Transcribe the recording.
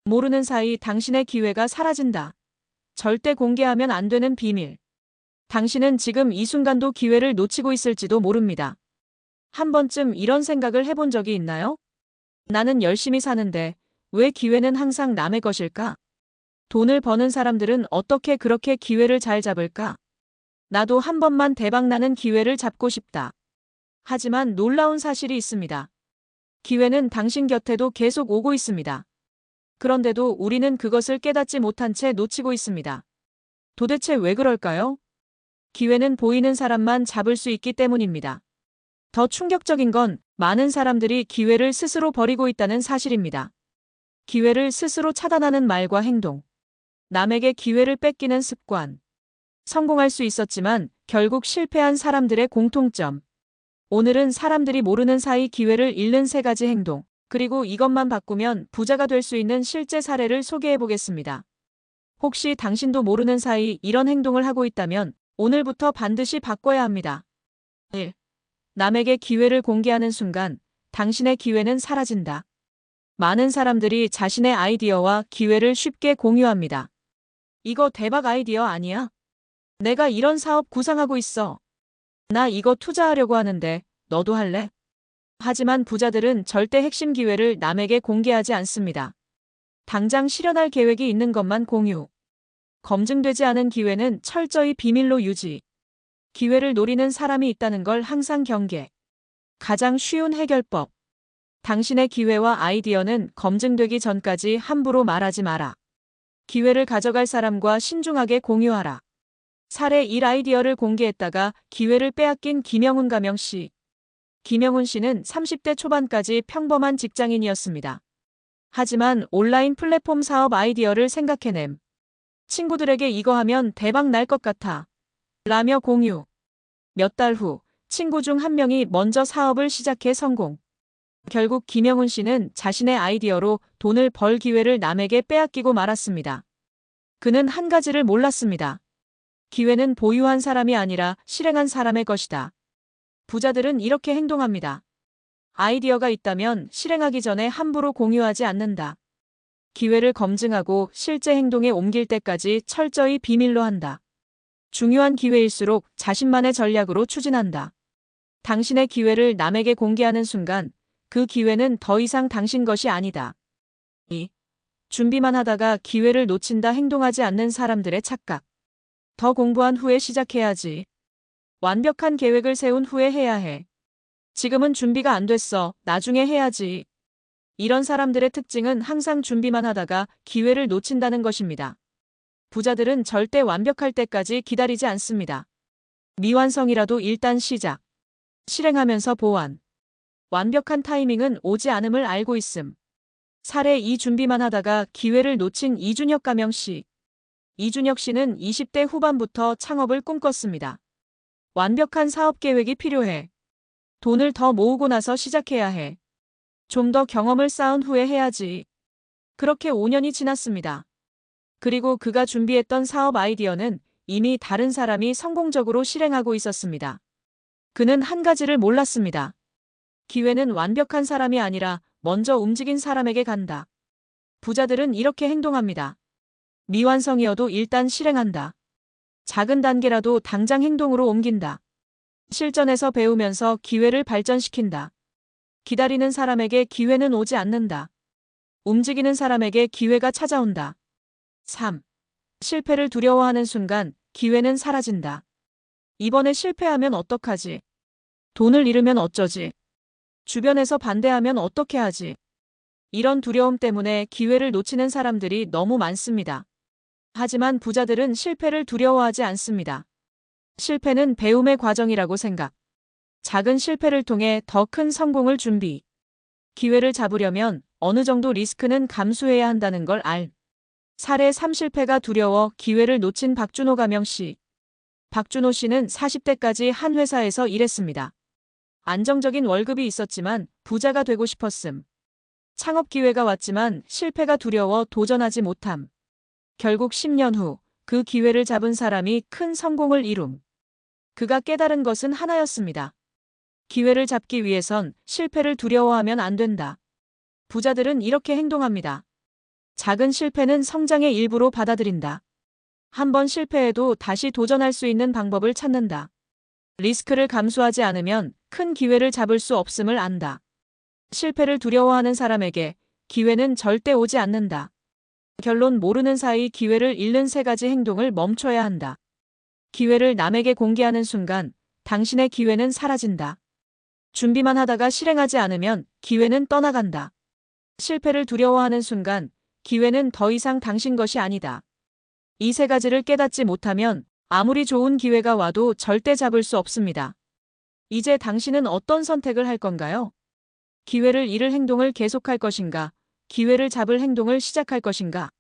모르는 사이 당신의 기회가 사라진다. 절대 공개하면 안 되는 비밀. 당신은 지금 이 순간도 기회를 놓치고 있을지도 모릅니다. 한 번쯤 이런 생각을 해본 적이 있나요? 나는 열심히 사는데 왜 기회는 항상 남의 것일까? 돈을 버는 사람들은 어떻게 그렇게 기회를 잘 잡을까? 나도 한 번만 대박나는 기회를 잡고 싶다. 하지만 놀라운 사실이 있습니다. 기회는 당신 곁에도 계속 오고 있습니다. 그런데도 우리는 그것을 깨닫지 못한 채 놓치고 있습니다. 도대체 왜 그럴까요? 기회는 보이는 사람만 잡을 수 있기 때문입니다. 더 충격적인 건 많은 사람들이 기회를 스스로 버리고 있다는 사실입니다. 기회를 스스로 차단하는 말과 행동. 남에게 기회를 뺏기는 습관. 성공할 수 있었지만 결국 실패한 사람들의 공통점. 오늘은 사람들이 모르는 사이 기회를 잃는 3가지 행동, 그리고 이것만 바꾸면 부자가 될 수 있는 실제 사례를 소개해 보겠습니다. 혹시 당신도 모르는 사이 이런 행동을 하고 있다면 오늘부터 반드시 바꿔야 합니다. 1. 남에게 기회를 공개하는 순간 당신의 기회는 사라진다. 많은 사람들이 자신의 아이디어와 기회를 쉽게 공유합니다. 이거 대박 아이디어 아니야? 내가 이런 사업 구상하고 있어. 나 이거 투자하려고 하는데 너도 할래? 하지만 부자들은 절대 핵심 기회를 남에게 공개하지 않습니다. 당장 실현할 계획이 있는 것만 공유. 검증되지 않은 기회는 철저히 비밀로 유지. 기회를 노리는 사람이 있다는 걸 항상 경계. 가장 쉬운 해결법. 당신의 기회와 아이디어는 검증되기 전까지 함부로 말하지 마라. 기회를 가져갈 사람과 신중하게 공유하라. 사례 1 아이디어를 공개했다가 기회를 빼앗긴 김영훈 가명 씨. 김영훈 씨는 30대 초반까지 평범한 직장인이었습니다. 하지만 온라인 플랫폼 사업 아이디어를 생각해냄. 친구들에게 이거 하면 대박 날 것 같아. 라며 공유. 몇 달 후 친구 중 한 명이 먼저 사업을 시작해 성공. 결국 김영훈 씨는 자신의 아이디어로 돈을 벌 기회를 남에게 빼앗기고 말았습니다. 그는 한 가지를 몰랐습니다. 기회는 보유한 사람이 아니라 실행한 사람의 것이다. 부자들은 이렇게 행동합니다. 아이디어가 있다면 실행하기 전에 함부로 공유하지 않는다. 기회를 검증하고 실제 행동에 옮길 때까지 철저히 비밀로 한다. 중요한 기회일수록 자신만의 전략으로 추진한다. 당신의 기회를 남에게 공개하는 순간 그 기회는 더 이상 당신 것이 아니다. 2. 준비만 하다가 기회를 놓친다. 행동하지 않는 사람들의 착각. 더 공부한 후에 시작해야지. 완벽한 계획을 세운 후에 해야 해. 지금은 준비가 안 됐어. 나중에 해야지. 이런 사람들의 특징은 항상 준비만 하다가 기회를 놓친다는 것입니다. 부자들은 절대 완벽할 때까지 기다리지 않습니다. 미완성이라도 일단 시작. 실행하면서 보완. 완벽한 타이밍은 오지 않음을 알고 있음. 사례 2 준비만 하다가 기회를 놓친 이준혁 가명 씨. 이준혁 씨는 20대 후반부터 창업을 꿈꿨습니다. 완벽한 사업 계획이 필요해. 돈을 더 모으고 나서 시작해야 해. 좀 더 경험을 쌓은 후에 해야지. 그렇게 5년이 지났습니다. 그리고 그가 준비했던 사업 아이디어는 이미 다른 사람이 성공적으로 실행하고 있었습니다. 그는 한 가지를 몰랐습니다. 기회는 완벽한 사람이 아니라 먼저 움직인 사람에게 간다. 부자들은 이렇게 행동합니다. 미완성이어도 일단 실행한다. 작은 단계라도 당장 행동으로 옮긴다. 실전에서 배우면서 기회를 발전시킨다. 기다리는 사람에게 기회는 오지 않는다. 움직이는 사람에게 기회가 찾아온다. 3. 실패를 두려워하는 순간 기회는 사라진다. 이번에 실패하면 어떡하지? 돈을 잃으면 어쩌지? 주변에서 반대하면 어떻게 하지? 이런 두려움 때문에 기회를 놓치는 사람들이 너무 많습니다. 하지만 부자들은 실패를 두려워하지 않습니다. 실패는 배움의 과정이라고 생각. 작은 실패를 통해 더 큰 성공을 준비. 기회를 잡으려면 어느 정도 리스크는 감수해야 한다는 걸 알. 사례 3 실패가 두려워 기회를 놓친 박준호 가명 씨. 박준호 씨는 40대까지 한 회사에서 일했습니다. 안정적인 월급이 있었지만 부자가 되고 싶었음. 창업 기회가 왔지만 실패가 두려워 도전하지 못함. 결국 10년 후 그 기회를 잡은 사람이 큰 성공을 이룸. 그가 깨달은 것은 하나였습니다. 기회를 잡기 위해선 실패를 두려워하면 안 된다. 부자들은 이렇게 행동합니다. 작은 실패는 성장의 일부로 받아들인다. 한번 실패해도 다시 도전할 수 있는 방법을 찾는다. 리스크를 감수하지 않으면 큰 기회를 잡을 수 없음을 안다. 실패를 두려워하는 사람에게 기회는 절대 오지 않는다. 결론 모르는 사이 기회를 잃는 세 가지 행동을 멈춰야 한다. 기회를 남에게 공개하는 순간 당신의 기회는 사라진다. 준비만 하다가 실행하지 않으면 기회는 떠나간다. 실패를 두려워하는 순간 기회는 더 이상 당신 것이 아니다. 이 세 가지를 깨닫지 못하면 아무리 좋은 기회가 와도 절대 잡을 수 없습니다. 이제 당신은 어떤 선택을 할 건가요? 기회를 잃을 행동을 계속할 것인가? 기회를 잡을 행동을 시작할 것인가?